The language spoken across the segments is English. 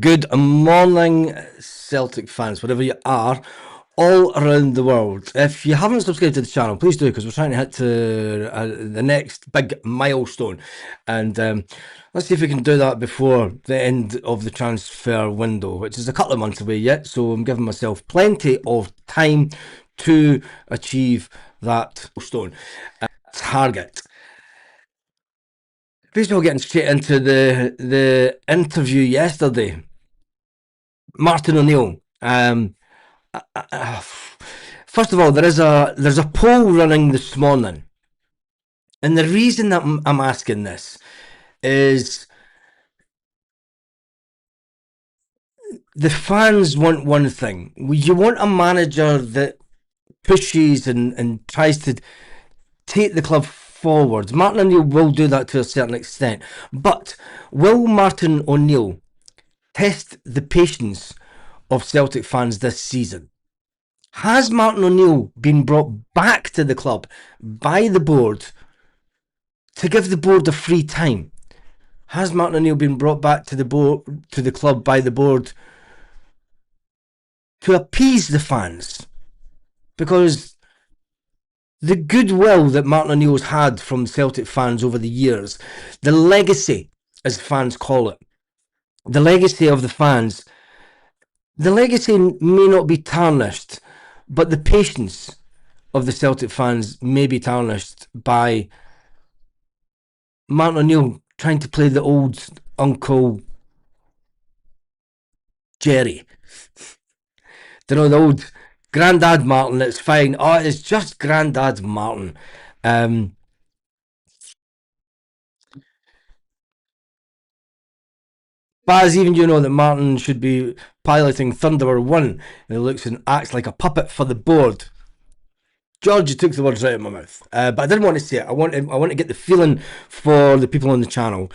Good morning, Celtic fans, wherever you are, all around the world. If you haven't subscribed to the channel, please do, because we're trying to hit to the next big milestone. And let's see if we can do that before the end of the transfer window, which is a couple of months away yet. So I'm giving myself plenty of time to achieve that milestone target. Basically, getting straight into the interview yesterday. Martin O'Neill. First of all, there's a poll running this morning, and the reason that I'm asking this is the fans want one thing. You want a manager that pushes and tries to take the club forward. Martin O'Neill will do that to a certain extent, but will Martin O'Neill test the patience of Celtic fans this season? Has Martin O'Neill been brought back to the club by the board to give the board a free time? Has Martin O'Neill been brought back to the club by the board to appease the fans? Because the goodwill that Martin O'Neill's had from Celtic fans over the years, the legacy, as fans call it, the legacy of the fans, the legacy may not be tarnished, but the patience of the Celtic fans may be tarnished by Martin O'Neill trying to play the old Uncle Jerry. You know, the old Grandad Martin, it's fine. Oh, it's just Grandad Martin. Baz, even you know that Martin should be piloting Thunderbird 1, and he looks and acts like a puppet for the board. George, you took the words right out of my mouth, but I didn't want to say it. I want to get the feeling for the people on the channel.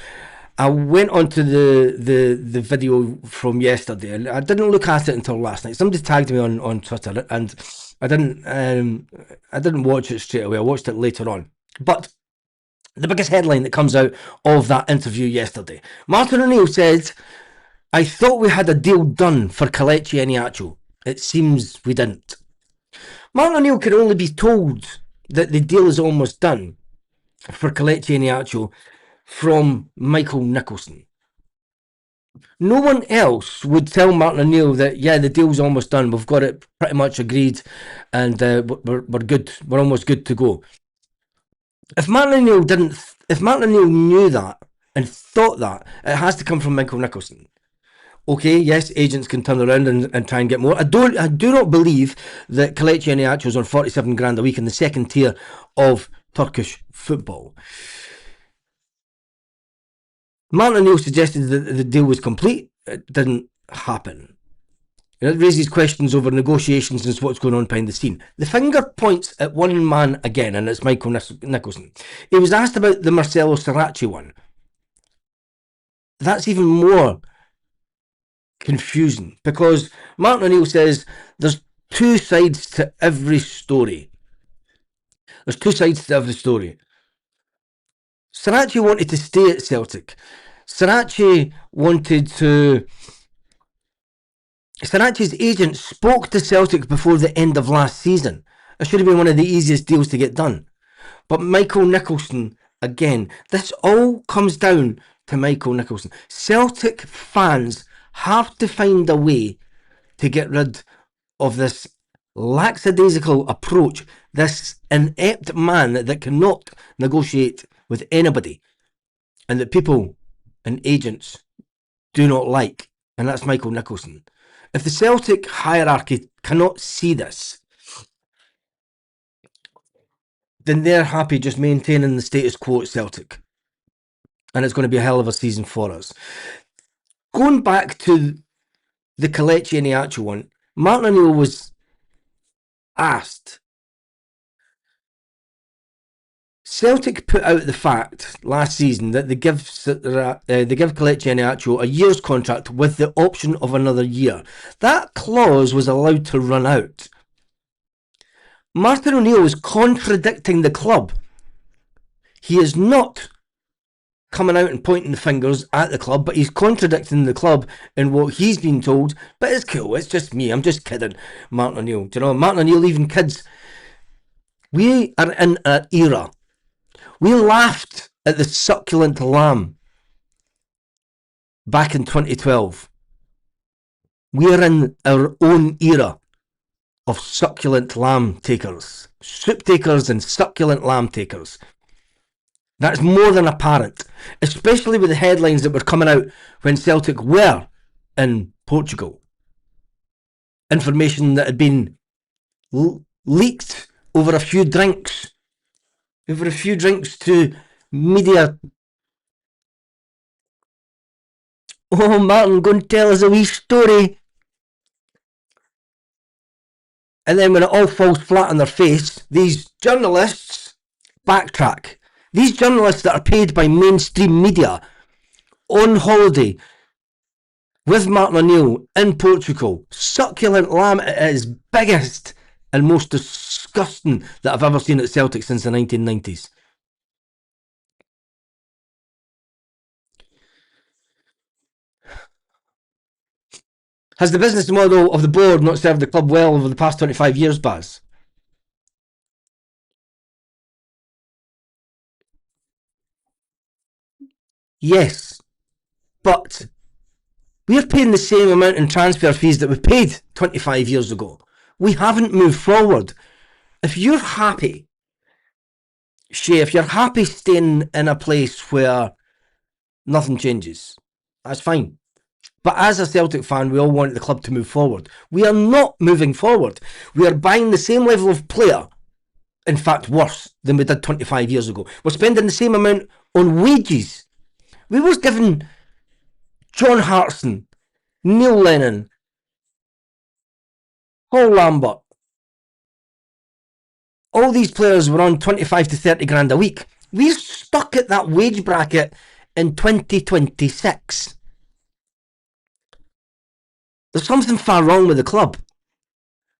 I went onto the video from yesterday, and I didn't look at it until last night. Somebody tagged me on Twitter, and I didn't watch it straight away. I watched it later on. But the biggest headline that comes out of that interview yesterday, Martin O'Neill said, "I thought we had a deal done for Kelechi Iheanacho. It seems we didn't." Martin O'Neill can only be told that the deal is almost done for Kelechi Iheanacho from Michael Nicholson. No one else would tell Martin O'Neill that, yeah, the deal's almost done. We've got it pretty much agreed, and we're good. We're almost good to go. If Martin O'Neill knew that and thought that, it has to come from Michael Nicholson. Okay, yes, agents can turn around and try and get more. I do not believe that Kelechi Iheanacho is on 47 grand a week in the second tier of Turkish football. Martin O'Neill suggested that the deal was complete. It didn't happen. It raises questions over negotiations and what's going on behind the scene. The finger points at one man again, and it's Michael Nicholson. He was asked about the Marcelo Saracchi one. That's even more confusing, because Martin O'Neill says there's two sides to every story. There's two sides to every story. Saracchi wanted to stay at Celtic. Saracchi's agent spoke to Celtic before the end of last season. It should have been one of the easiest deals to get done. But Michael Nicholson, again, this all comes down to Michael Nicholson. Celtic fans have to find a way to get rid of this lackadaisical approach, this inept man that cannot negotiate with anybody, and that people and agents do not like, and that's Michael Nicholson. If the Celtic hierarchy cannot see this, then they're happy just maintaining the status quo at Celtic, and it's going to be a hell of a season for us. Going back to the Kelechi Iheanacho one, Martin O'Neill was asked. Celtic put out the fact last season that they give Kelechi Iheanacho a year's contract with the option of another year. That clause was allowed to run out. Martin O'Neill is contradicting the club. He is not coming out and pointing the fingers at the club, but he's contradicting the club in what he's been told. But it's cool. It's just me. I'm just kidding, Martin O'Neill. Do you know, Martin O'Neill, even kids, we are in an era. We laughed at the succulent lamb back in 2012. We are in our own era of succulent lamb takers, soup takers and succulent lamb takers. That's more than apparent, especially with the headlines that were coming out when Celtic were in Portugal. Information that had been leaked over a few drinks to media. Oh, Martin, go and tell us a wee story. And then when it all falls flat on their face, these journalists backtrack. These journalists that are paid by mainstream media on holiday with Martin O'Neill in Portugal, succulent lamb at its biggest and most disgusting that I've ever seen at Celtic since the 1990s. Has the business model of the board not served the club well over the past 25 years, Baz? Yes, but we're paying the same amount in transfer fees that we paid 25 years ago. We haven't moved forward. If you're happy, Shay, if you're happy staying in a place where nothing changes, that's fine. But as a Celtic fan, we all want the club to move forward. We are not moving forward. We are buying the same level of player, in fact worse than we did 25 years ago. We're spending the same amount on wages. We was given John Hartson, Neil Lennon, Paul Lambert. All these players were on 25 to 30 grand a week. We're stuck at that wage bracket in 2026. There's something far wrong with the club.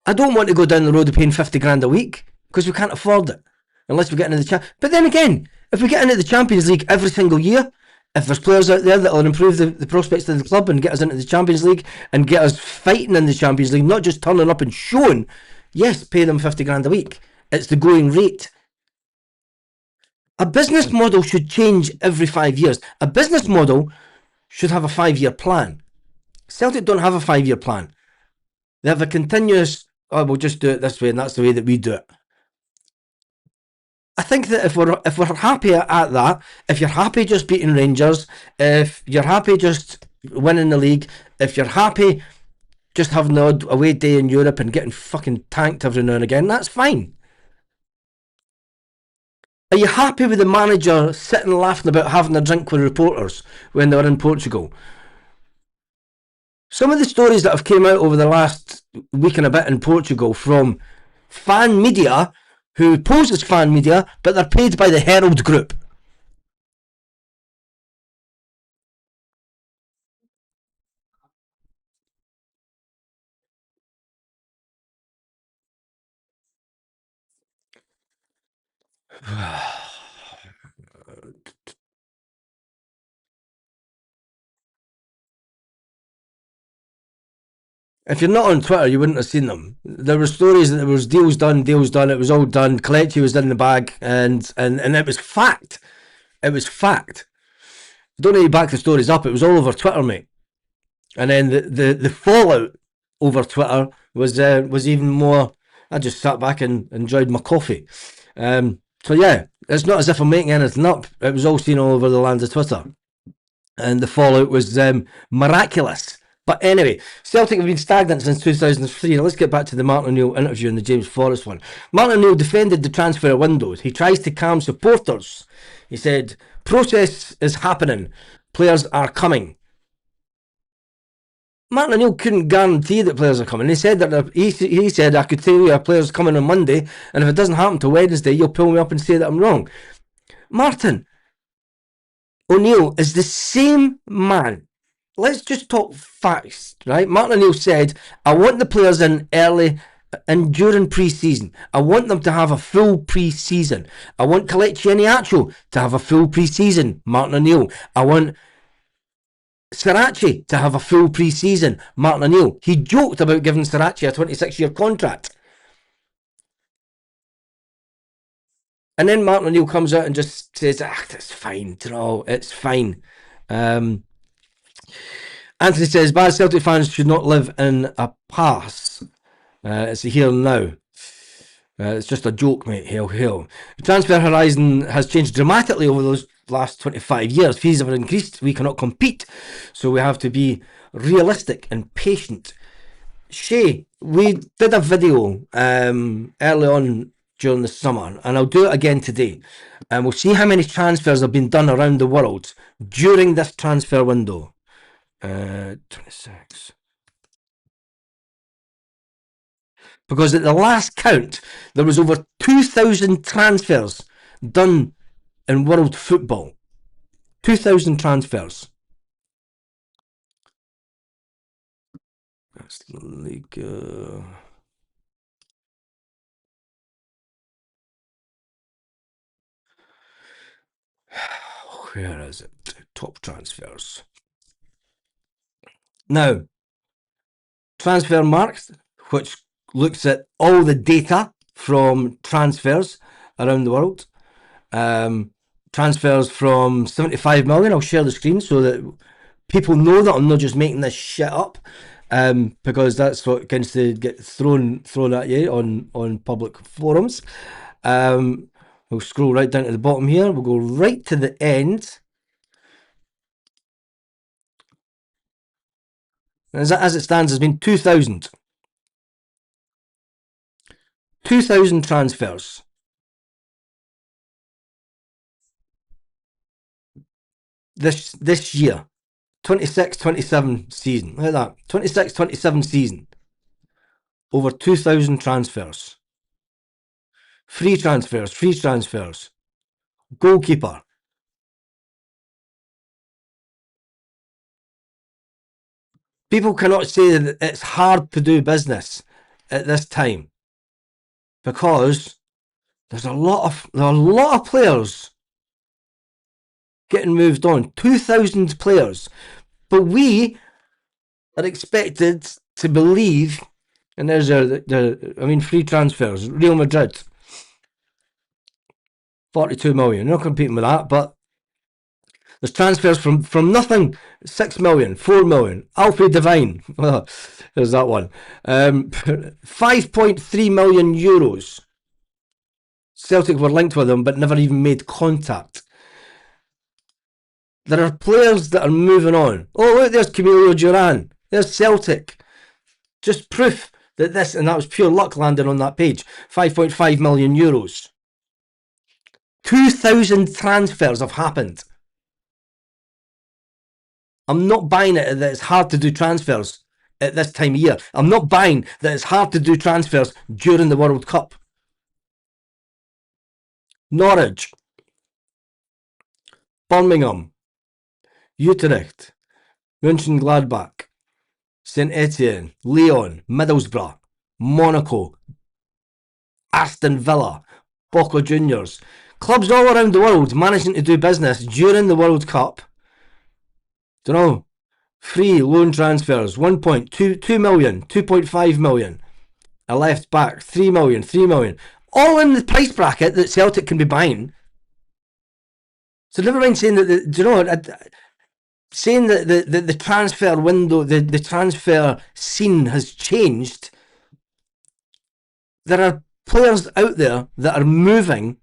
I don't want to go down the road of paying 50 grand a week because we can't afford it unless we get into the Champions. But then again, if we get into the Champions League every single year, if there's players out there that will improve the prospects of the club and get us into the Champions League and get us fighting in the Champions League, not just turning up and showing, yes, pay them 50 grand a week. It's the going rate. A business model should change every 5 years. A business model should have a 5-year plan. Celtic don't have a 5-year plan. They have a continuous, oh, we'll just do it this way and that's the way that we do it. I think that if we're happy at that, if you're happy just beating Rangers, if you're happy just winning the league, if you're happy just having the odd away day in Europe and getting fucking tanked every now and again, that's fine. Are you happy with the manager sitting laughing about having a drink with reporters when they were in Portugal? Some of the stories that have came out over the last week and a bit in Portugal from fan media who pose as fan media, but they're paid by the Herald Group. If you're not on Twitter, you wouldn't have seen them. There were stories that there was deals done. It was all done. Kelechi was in the bag, and it was fact. It was fact. Don't need to back the stories up. It was all over Twitter, mate. And then the fallout over Twitter was even more. I just sat back and enjoyed my coffee. So yeah, it's not as if I'm making anything up. It was all seen all over the lands of Twitter, and the fallout was miraculous. But anyway, Celtic have been stagnant since 2003. Now let's get back to the Martin O'Neill interview and the James Forrest one. Martin O'Neill defended the transfer windows. He tries to calm supporters. He said, process is happening. Players are coming. Martin O'Neill couldn't guarantee that players are coming. He said that he said, I could tell you a player's coming on Monday, and if it doesn't happen till Wednesday, you'll pull me up and say that I'm wrong. Martin O'Neill is the same man. Let's just talk facts, right? Martin O'Neill said, I want the players in early and during pre-season. I want them to have a full pre-season. I want Kelechi Iheanacho to have a full pre-season. Martin O'Neill. I want Sriracha to have a full pre-season. Martin O'Neill. He joked about giving Sriracha a 26-year contract. And then Martin O'Neill comes out and just says, it's fine, it's fine. Anthony says, bad Celtic fans should not live in a past. It's a here and now. It's just a joke, mate. Hail, hail. The transfer horizon has changed dramatically over those last 25 years. Fees have increased. We cannot compete. So we have to be realistic and patient. Shay, we did a video early on during the summer, and I'll do it again today. And we'll see how many transfers have been done around the world during this transfer window. 26. Because at the last count, there was over 2,000 transfers done in world football. 2,000 transfers. That's like... where is it? Top transfers. Now, Transfer Markt, which looks at all the data from transfers around the world. Transfers from 75 million. I'll share the screen so that people know that I'm not just making this shit up, because that's what tends to get thrown at you on public forums. We'll scroll right down to the bottom here. We'll go right to the end. As it stands, there's been 2,000. 2,000 transfers. This year. 26-27 season. Look at that. 26-27 season. Over 2,000 transfers. Free transfers. Goalkeeper. People cannot say that it's hard to do business at this time, because there's a lot of players getting moved on. 2,000 players. But we are expected to believe, and there's free transfers. Real Madrid, 42 million. Not competing with that, but there's transfers from nothing. 6 million, 4 million. Alfie Devine. There's that one. 5.3 million euros. Celtic were linked with him, but never even made contact. There are players that are moving on. Oh, look, there's Camilo Duran. There's Celtic. Just proof that this, and that was pure luck landing on that page. 5.5 million euros. 2,000 transfers have happened. I'm not buying it that it's hard to do transfers at this time of year. I'm not buying that it's hard to do transfers during the World Cup. Norwich, Birmingham, Utrecht, Mönchengladbach, St Etienne, Lyon, Middlesbrough, Monaco, Aston Villa, Boca Juniors. Clubs all around the world managing to do business during the World Cup. Don't know. Free loan transfers, 1.2 million, 2.5 million. A left back, 3 million, 3 million. All in the price bracket that Celtic can be buying. So never mind saying that, saying that the transfer window, the transfer scene has changed. There are players out there that are moving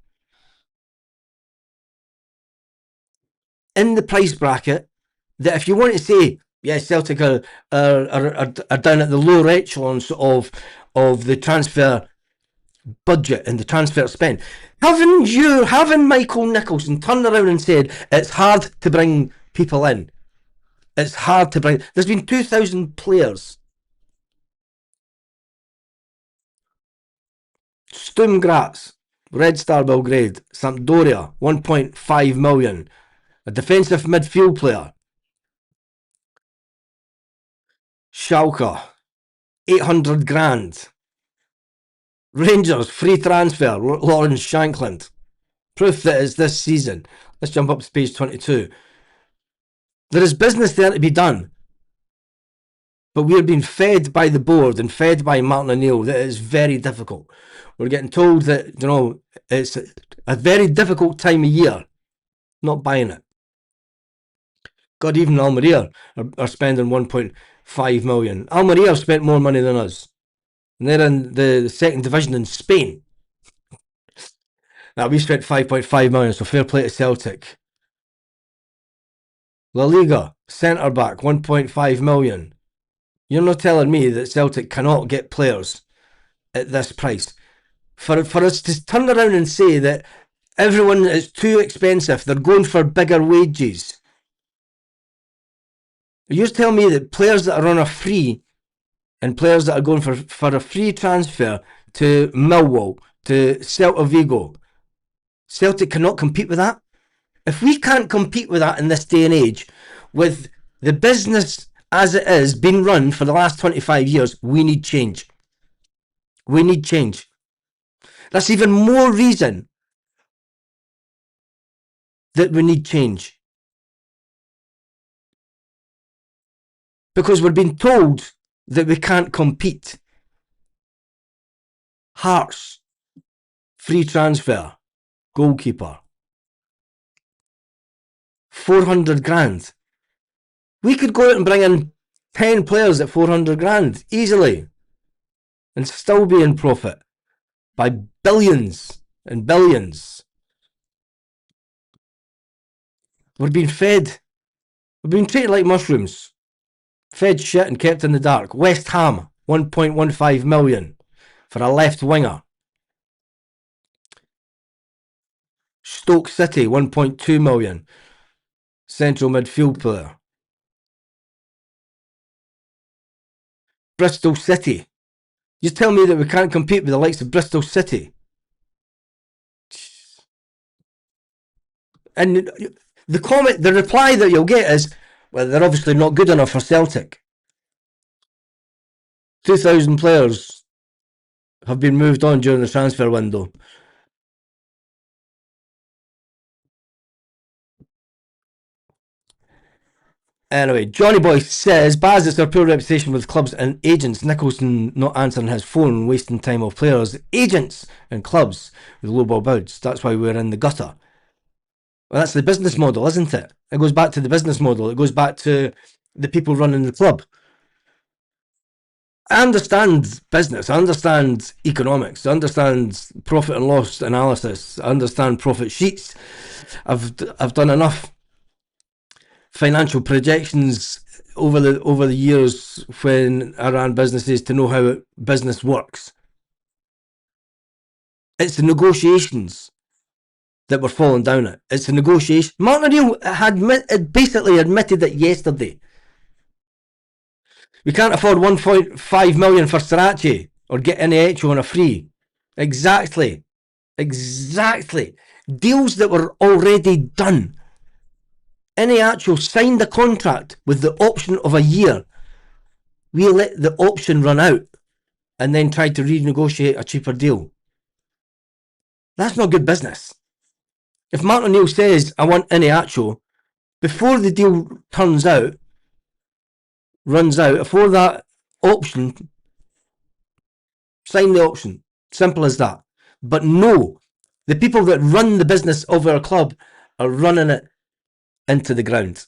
in the price bracket that, if you want to say, yes, Celtic are down at the lower echelons of the transfer budget and the transfer spend. Having Michael Nicholson turned around and said it's hard to bring people in. It's hard to bring. There's been 2,000 players. Sturm Graz, Red Star Belgrade, Sampdoria, 1.5 million. A defensive midfield player. Schalke, 800 grand. Rangers, free transfer, Lawrence Shankland. Proof that it's this season. Let's jump up to page 22. There is business there to be done. But we're being fed by the board and fed by Martin O'Neill that it's very difficult. We're getting told that, it's a very difficult time of year. Not buying it. God, even Almeria are spending 1.5 million. Almeria have spent more money than us. And they're in the second division in Spain. Now, we spent 5.5 million, so fair play to Celtic. La Liga, centre back, 1.5 million. You're not telling me that Celtic cannot get players at this price. For us to turn around and say that everyone is too expensive, they're going for bigger wages. You're telling me that players that are on a free and players that are going for a free transfer to Millwall, to Celta Vigo, Celtic cannot compete with that? If we can't compete with that in this day and age, with the business as it is being run for the last 25 years, we need change. We need change. That's even more reason that we need change. Because we're being told that we can't compete. Hearts, free transfer, goalkeeper, 400 grand. We could go out and bring in 10 players at 400 grand easily and still be in profit by billions and billions. We're being fed. We're being treated like mushrooms. Fed shit and kept in the dark. West Ham, 1.15 million for a left winger. Stoke City, 1.2 million. Central midfield player. Bristol City. You tell me that we can't compete with the likes of Bristol City. And the reply that you'll get is, well, they're obviously not good enough for Celtic. 2,000 players have been moved on during the transfer window. Anyway, Johnny Boy says, Baz, it's their poor reputation with clubs and agents. Nicholson not answering his phone, wasting time of players, agents and clubs with low ball bids. That's why we're in the gutter. Well, that's the business model, isn't it? It goes back to the business model. It goes back to the people running the club. I understand business. I understand economics. I understand profit and loss analysis. I understand profit sheets. I've done enough financial projections over the years when I ran businesses to know how business works. It's the negotiations that we're falling down at. It's the negotiation. Martin O'Neill had basically admitted it yesterday. We can't afford 1.5 million for Sriracha or get any Echo on a free. Exactly. Deals that were already done. Iheanacho signed a contract with the option of a year. We let the option run out and then tried to renegotiate a cheaper deal. That's not good business. If Martin O'Neill says, I want Iheanacho, before the deal runs out, before that option, sign the option. Simple as that. But no, the people that run the business of our club are running it into the ground.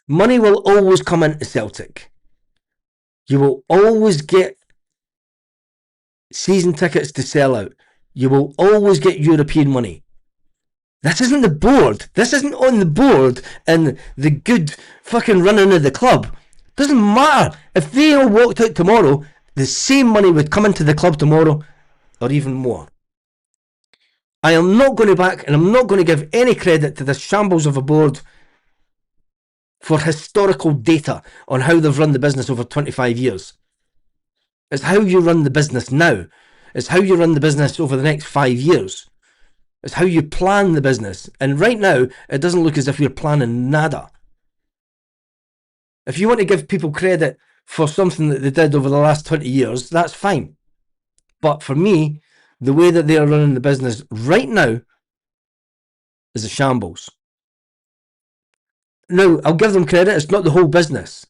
Money will always come into Celtic. You will always get season tickets to sell out. You will always get European money. This isn't the board. This isn't on the board and the good fucking running of the club. Doesn't matter. If they all walked out tomorrow, the same money would come into the club tomorrow, or even more. I am not going to back, and I'm not going to give any credit to this shambles of a board for historical data on how they've run the business over 25 years. It's how you run the business now. It's how you run the business over the next 5 years. It's how you plan the business. And right now, it doesn't look as if you're planning nada. If you want to give people credit for something that they did over the last 20 years, that's fine. But for me, the way that they are running the business right now is a shambles. Now, I'll give them credit, it's not the whole business.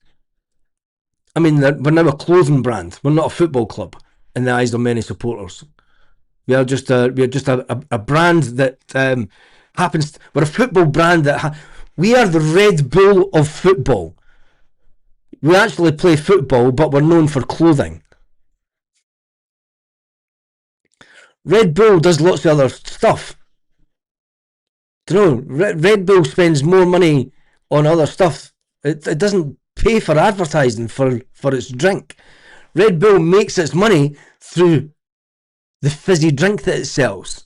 I mean, we're now a clothing brand. We're not a football club in the eyes of many supporters. We are just a brand that happens. We're a football brand that we are the Red Bull of football. We actually play football, but we're known for clothing. Red Bull does lots of other stuff. Do you know, Red Bull spends more money on other stuff. It doesn't pay for advertising for its drink. Red Bull makes its money through the fizzy drink that it sells.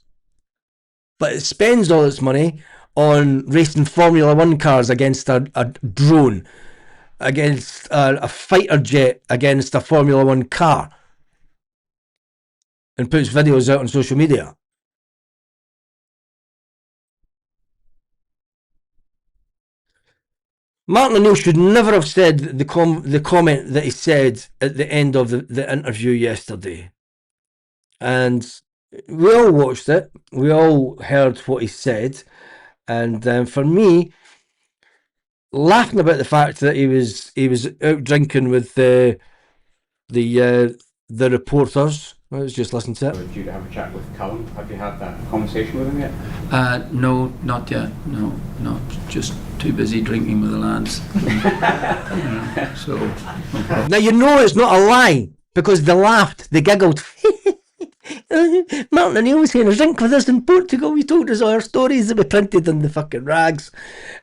But it spends all its money on racing Formula 1 cars against a drone, against a fighter jet, against a Formula 1 car, and puts videos out on social media. Martin O'Neill should never have said the comment that he said at the end of the interview yesterday. And we all watched it. We all heard what he said. And for me, laughing about the fact that he was out drinking with the reporters. Let's just listen to it. We're due to have a chat with Callum. Have you had that conversation with him yet? No, not yet. No, just too busy drinking with the lads. So, no problem. Now you know it's not a lie because they laughed, they giggled. Martin O'Neill was having a drink with us in Portugal. He told us all our stories that we printed in the fucking rags.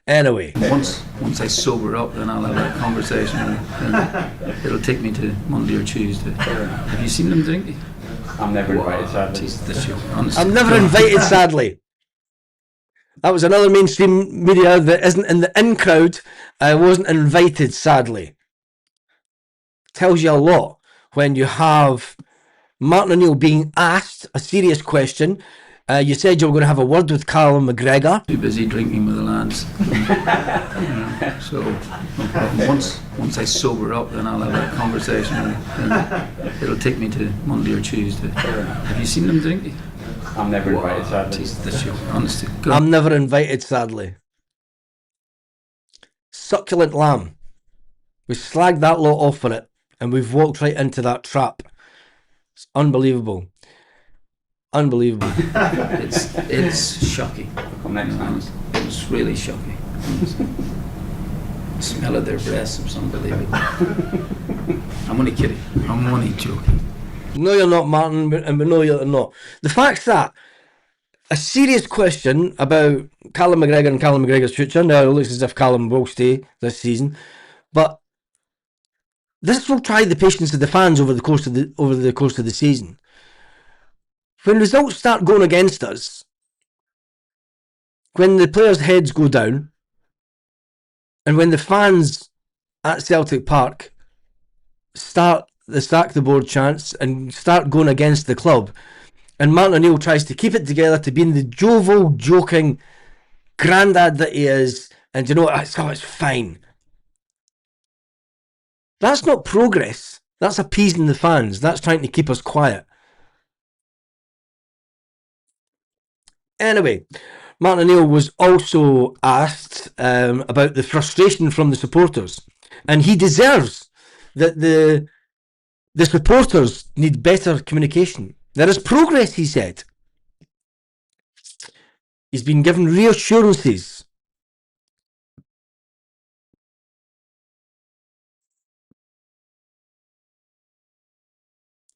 Anyway, once I sober up, then I'll have that conversation. And it'll take me to Monday or Tuesday. Have you seen them drink? I'm never invited, sadly. I'm never invited, sadly. That was another mainstream media that isn't in the in crowd. I wasn't invited, sadly. Tells you a lot when you have Martin O'Neill being asked a serious question. You said you were going to have a word with Callum McGregor. Too busy drinking with the lads. So, no problem. Once I sober up, then I'll have that conversation. And it'll take me to Monday or Tuesday. Have you seen them drink? I'm never invited, sadly. Honestly, I'm never invited, sadly. Succulent lamb. We slagged that lot off for it, and we've walked right into that trap. It's unbelievable. Unbelievable. It's shocking. Come next time. It was really shocking. The smell of their breasts was unbelievable. I'm only kidding. I'm only joking. No, you're not, Martin, and we know you're not. The fact that a serious question about Callum McGregor and Callum McGregor's future. Now it looks as if Callum will stay this season, but this will try the patience of the fans over the course of the season. When results start going against us, when the players' heads go down, and when the fans at Celtic Park start the sack the board chants and start going against the club, and Martin O'Neill tries to keep it together to being the jovial, joking grandad that he is, and you know what, it's fine. That's not progress. That's appeasing the fans. That's trying to keep us quiet. Anyway, Martin O'Neill was also asked about the frustration from the supporters, and he deserves that the supporters need better communication. There is progress, he said. He's been given reassurances.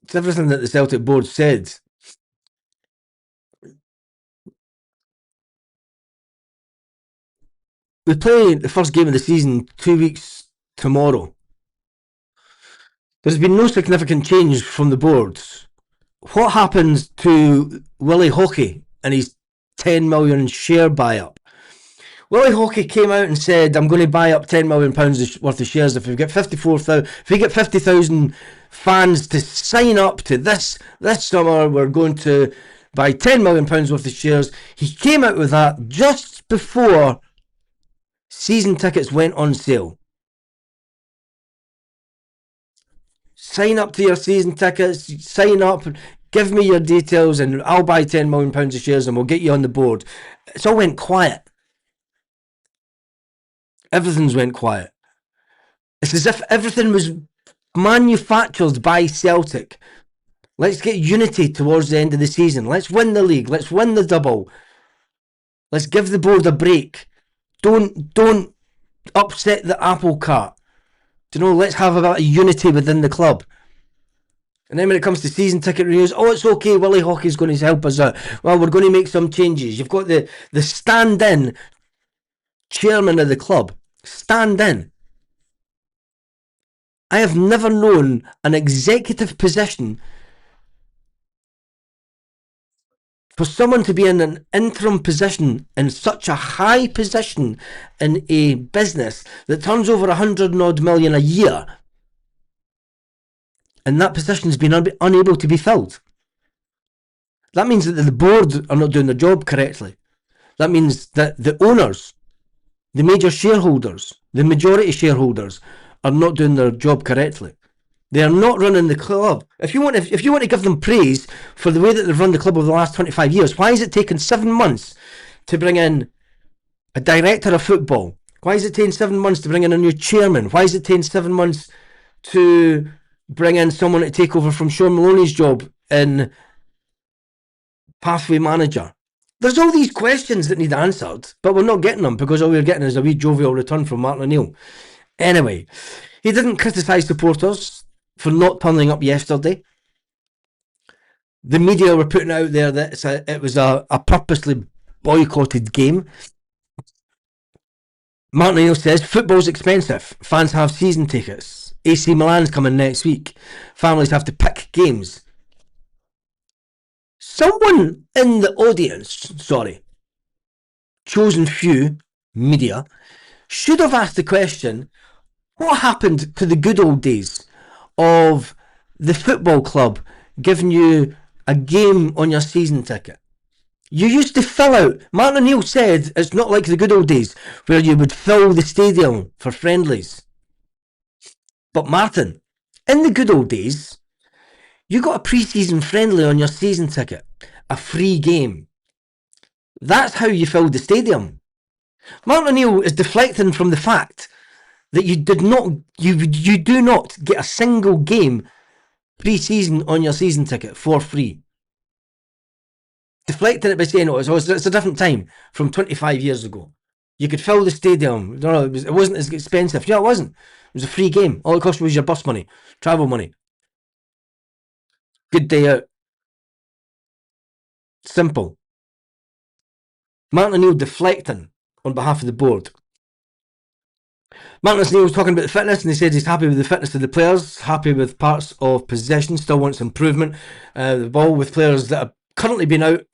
It's everything that the Celtic board said. We play the first game of the season 2 weeks tomorrow. There's been no significant change from the boards. What happens to Willie Hockey and his 10 million share buy-up? Willie Hockey came out and said, I'm going to buy up £10 million worth of shares if we get 50,000 fans to sign up to this summer, we're going to buy £10 million worth of shares. He came out with that just before season tickets went on sale. Sign up to your season tickets, sign up, give me your details and I'll buy £10 million of shares and we'll get you on the board. It's all went quiet. Everything's went quiet. It's as if everything was manufactured by Celtic. Let's get unity towards the end of the season. Let's win the league. Let's win the double. Let's give the board a break. Don't upset the apple cart. Let's have a bit of unity within the club. And then when it comes to season ticket renewals, it's okay, Willie Hockey's going to help us out. Well, we're going to make some changes. You've got the stand-in chairman of the club. Stand in. I have never known an executive position for someone to be in an interim position in such a high position in a business that turns over 100 odd million a year, and that position has been unable to be filled. That means that the board are not doing their job correctly. That means that the owners, the major shareholders, the majority shareholders are not doing their job correctly. They are not running the club. If you want to give them praise for the way that they've run the club over the last 25 years, why has it taken 7 months to bring in a director of football? Why has it taken 7 months to bring in a new chairman? Why has it taken 7 months to bring in someone to take over from Sean Maloney's job in pathway manager? There's all these questions that need answered, but we're not getting them because all we're getting is a wee jovial return from Martin O'Neill. Anyway, he didn't criticise supporters for not turning up yesterday. The media were putting out there that it was a purposely boycotted game. Martin O'Neill says, football's expensive. Fans have season tickets. AC Milan's coming next week. Families have to pick games. Someone in the audience, chosen few, media, should have asked the question, what happened to the good old days of the football club giving you a game on your season ticket? You used to fill out, Martin O'Neill said it's not like the good old days where you would fill the stadium for friendlies. But Martin, in the good old days, you got a pre-season friendly on your season ticket, a free game. That's how you filled the stadium. Martin O'Neill is deflecting from the fact that you do not get a single game pre-season on your season ticket for free. Deflecting it by saying it's a different time from 25 years ago. You could fill the stadium. It wasn't as expensive. Yeah, it wasn't. It was a free game. All it cost was your bus money, travel money. Good day out. Simple. Martin O'Neill deflecting on behalf of the board. Martin O'Neill was talking about the fitness, and he said he's happy with the fitness of the players, happy with parts of possession, still wants improvement. The ball with players that have currently been out,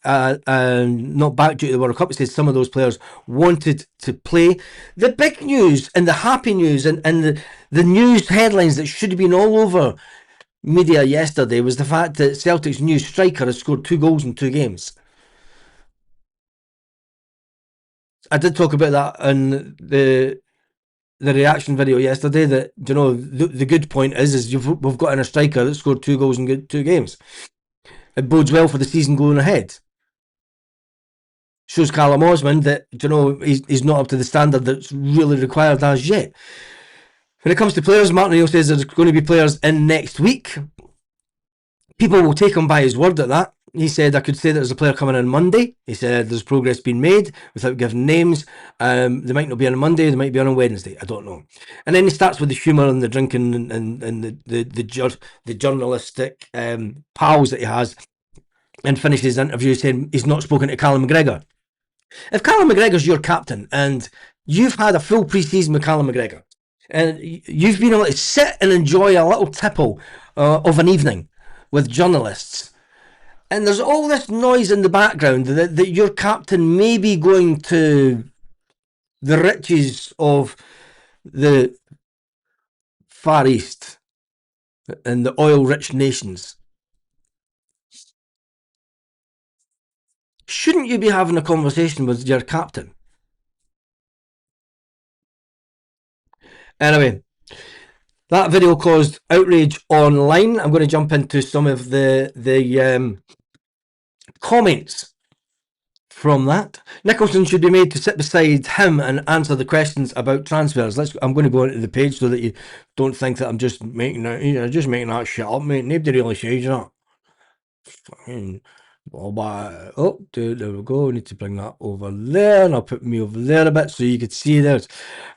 not back due to the World Cup. He says some of those players wanted to play. The big news and the happy news and the news headlines that should have been all over media yesterday was the fact that Celtic's new striker has scored 2 goals in 2 games. I did talk about that in the reaction video yesterday, that the good point is we've got in a striker that scored 2 goals in 2 games. It bodes well for the season going ahead. Shows Callum Osmond that he's not up to the standard that's really required as yet. When it comes to players, Martin O'Neill says there's going to be players in next week. People will take him by his word at that. He said, I could say that there's a player coming in Monday. He said there's progress being made without giving names. They might not be on a Monday, they might be on a Wednesday. I don't know. And then he starts with the humour and the drinking and the journalistic pals that he has, and finishes his interview saying he's not spoken to Callum McGregor. If Callum McGregor's your captain and you've had a full pre-season with Callum McGregor, and you've been able to sit and enjoy a little tipple of an evening with journalists, and there's all this noise in the background that your captain may be going to the riches of the Far East and the oil-rich nations, shouldn't you be having a conversation with your captain? Anyway, That video caused outrage online. I'm going to jump into some of the comments from that. Nicholson should be made to sit beside him and answer the questions about transfers. I'm going to go into the page so that you don't think that I'm just making that shit up, mate. Nobody really says that. Fucking. Oh, dude, there we go. We need to bring that over there, and I'll put me over there a bit so you could see there.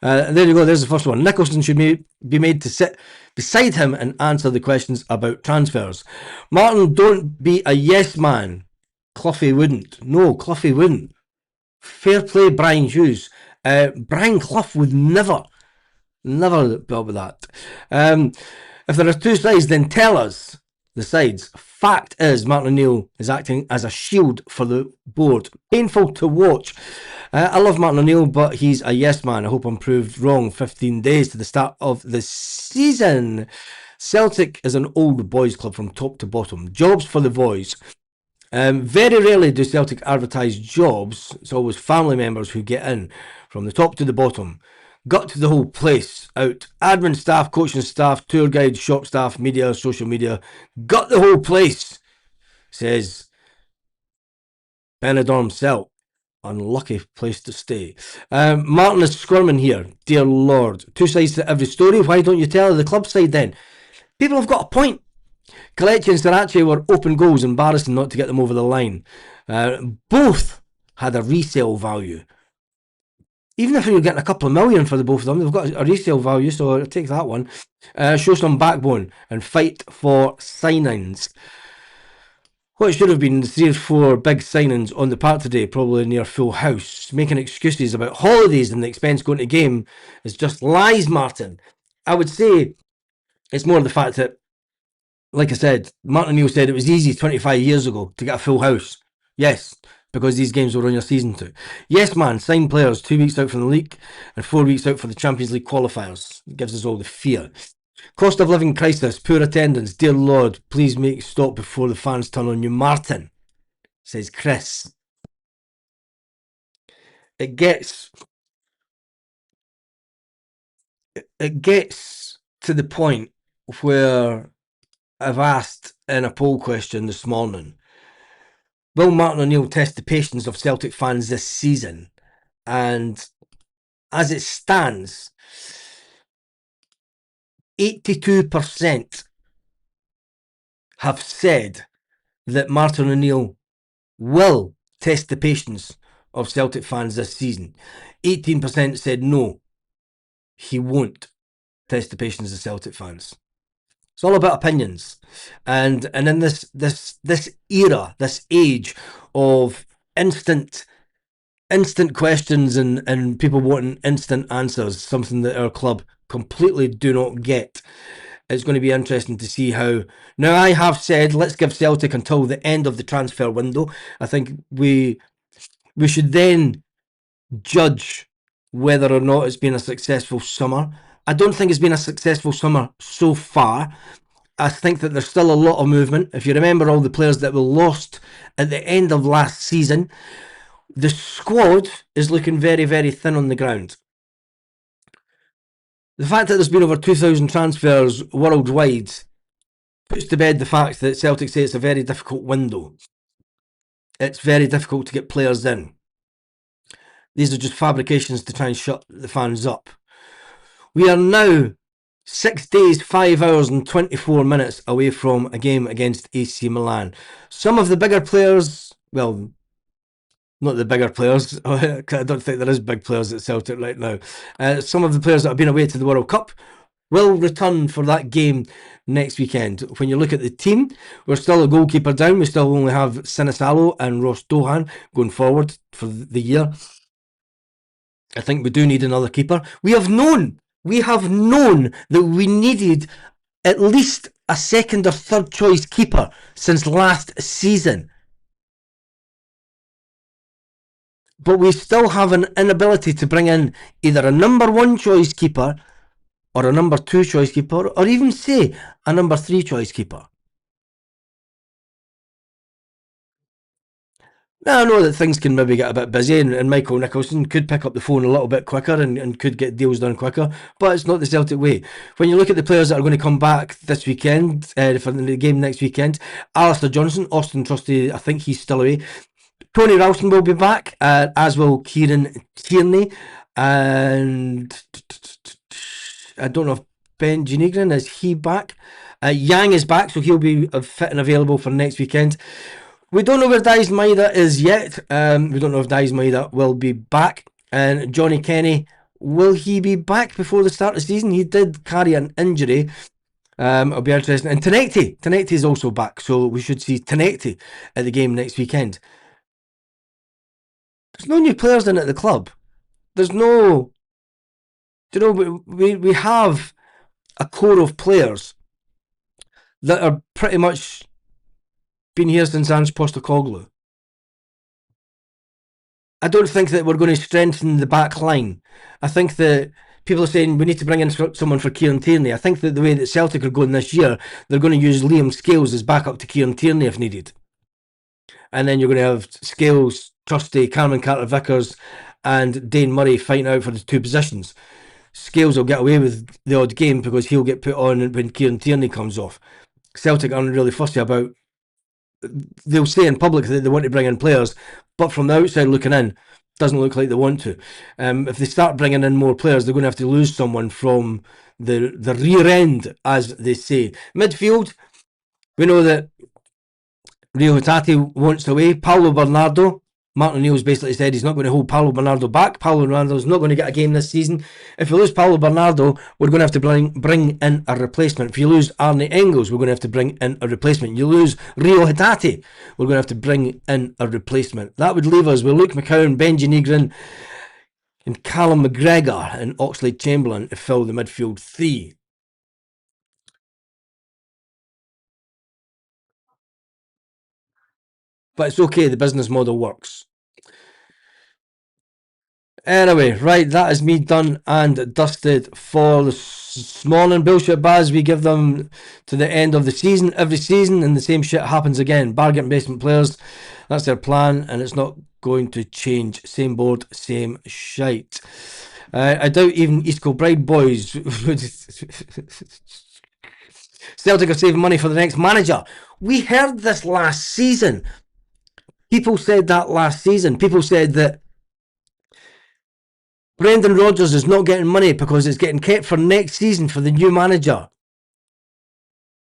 There you go. There's the first one. Nicholson should be made to sit beside him and answer the questions about transfers. Martin, don't be a yes man. Cloughy wouldn't. No, Cloughy wouldn't. Fair play, Brian Hughes. Brian Clough would never put up with that. If there are two sides, then tell us the sides. Fact is, Martin O'Neill is acting as a shield for the board. Painful to watch. I love Martin O'Neill, but he's a yes man. I hope I'm proved wrong. 15 days to the start of the season. Celtic is an old boys club from top to bottom. Jobs for the boys. Very rarely do Celtic advertise jobs. It's always family members who get in from the top to the bottom. Got to the whole place out. Admin staff, coaching staff, tour guides, shop staff, media, social media. Got the whole place, says Benidorm Celt. Unlucky place to stay. Martin is squirming here. Dear Lord. Two sides to every story. Why don't you tell the club side then? People have got a point. Kelechi and Sarache were open goals, embarrassing not to get them over the line. Both had a resale value. Even if you're getting a couple of million for the both of them, they've got a resale value, so I'll take that one. Show some backbone and fight for signings. What should have been 3 or 4 big signings on the park today, probably near full house. Making excuses about holidays and the expense going to game is just lies, Martin. I would say it's more the fact that, like I said, Martin O'Neill said it was easy 25 years ago to get a full house. Yes, because these games were on your season too. Yes, man, sign players 2 weeks out from the league and 4 weeks out for the Champions League qualifiers. It gives us all the fear. Cost of living crisis, poor attendance. Dear Lord, please make stop before the fans turn on you. Martin, says Chris. It gets to the point where I've asked in a poll question this morning, will Martin O'Neill test the patience of Celtic fans this season? And as it stands, 82% have said that Martin O'Neill will test the patience of Celtic fans this season. 18% said no, he won't test the patience of Celtic fans. It's all about opinions, and in this era, this age of instant questions and people wanting instant answers, something that our club completely do not get. It's going to be interesting to see how. Now, I have said let's give Celtic until the end of the transfer window. I think we should then judge whether or not it's been a successful summer. I don't think it's been a successful summer so far. I think that there's still a lot of movement. If you remember all the players that were lost at the end of last season, the squad is looking very, very thin on the ground. The fact that there's been over 2,000 transfers worldwide puts to bed the fact that Celtic say it's a very difficult window. It's very difficult to get players in. These are just fabrications to try and shut the fans up. We are now 6 days, 5 hours and 24 minutes away from a game against AC Milan. Some of the bigger players, well, not the bigger players, I don't think there is big players at Celtic right now. Some of the players that have been away to the World Cup will return for that game next weekend. When you look at the team, we're still a goalkeeper down. We still only have Sinisalo and Ross Dohan going forward for the year. I think we do need another keeper. We have known that we needed at least a second or third choice keeper since last season. But we still have an inability to bring in either a number 1 choice keeper or a number 2 choice keeper, or even say a number 3 choice keeper. Now, I know that things can maybe get a bit busy, and Michael Nicholson could pick up the phone a little bit quicker and could get deals done quicker, but it's not the Celtic way. When you look at the players that are going to come back this weekend, for the game next weekend, Alistair Johnson, Austin Trusty, I think he's still away. Tony Ralston will be back, as will Kieran Tierney, and I don't know if Ben Ginigran, is he back? Yang is back, so he'll be fit and available for next weekend. We don't know where Dies Maida is yet. We don't know if Dies Maida will be back. And Johnny Kenny, will he be back before the start of the season? He did carry an injury. It'll be interesting. And Tenecti is also back, so we should see Tenecti at the game next weekend. There's no new players in at the club. There's no... You know, we have a core of players that are pretty much been here since Ange Postecoglou. I don't think that we're going to strengthen the back line. I think that people are saying we need to bring in someone for Kieran Tierney. I think that the way that Celtic are going this year, they're going to use Liam Scales as backup to Kieran Tierney if needed. And then you're going to have Scales, Trusty, Cameron Carter-Vickers and Dane Murray fighting out for the two positions. Scales will get away with the odd game because he'll get put on when Kieran Tierney comes off. Celtic aren't really fussy about... They'll say in public that they want to bring in players, but from the outside looking in, doesn't look like they want to. If they start bringing in more players, they're going to have to lose someone from the rear end, as they say. Midfield, we know that Rio Hatate wants away. Paulo Bernardo, Martin O'Neill's basically said he's not going to hold Paulo Bernardo back. Paulo Bernardo's not going to get a game this season. If we lose Paulo Bernardo, we're going to have to bring in a replacement. If you lose Arne Engels, we're going to have to bring in a replacement. You lose Rio Hatate, we're going to have to bring in a replacement. That would leave us with Luke McCowan, Benji Negrin, and Callum McGregor and Oxlade Chamberlain to fill the midfield three. But it's okay, the business model works. Anyway, right, that is me done and dusted for this morning. Bullshit Baz, we give them to the end of the season, every season, and the same shit happens again. Bargain basement players, that's their plan, and it's not going to change. Same board, same shite. I doubt even East Kilbride boys Celtic are saving money for the next manager. We heard this last season. People said that last season. People said that Brendan Rodgers is not getting money because it's getting kept for next season for the new manager.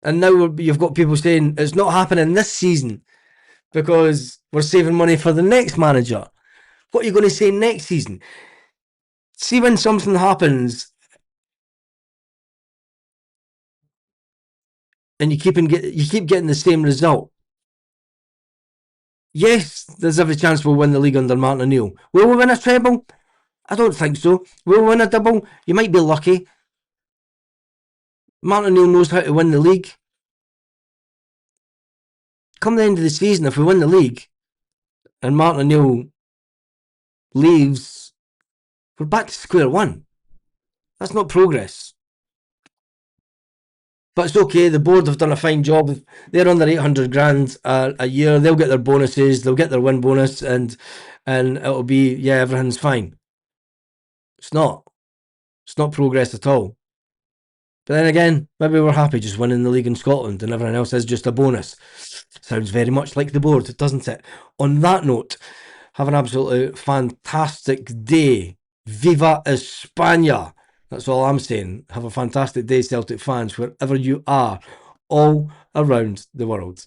And now you've got people saying it's not happening this season because we're saving money for the next manager. What are you going to say next season? See, when something happens and you keep getting the same result. Yes, there's every chance we'll win the league under Martin O'Neill. Will we win a treble? I don't think so. Will we win a double? You might be lucky. Martin O'Neill knows how to win the league. Come the end of the season, if we win the league and Martin O'Neill leaves, we're back to square one. That's not progress. But it's okay, the board have done a fine job. They're on their 800 grand a year. They'll get their bonuses, they'll get their win bonus, and it'll be, yeah, everything's fine. It's not. It's not progress at all. But then again, maybe we're happy just winning the league in Scotland and everything else is just a bonus. Sounds very much like the board, doesn't it? On that note, have an absolutely fantastic day. Viva España! That's all I'm saying. Have a fantastic day, Celtic fans, wherever you are, all around the world.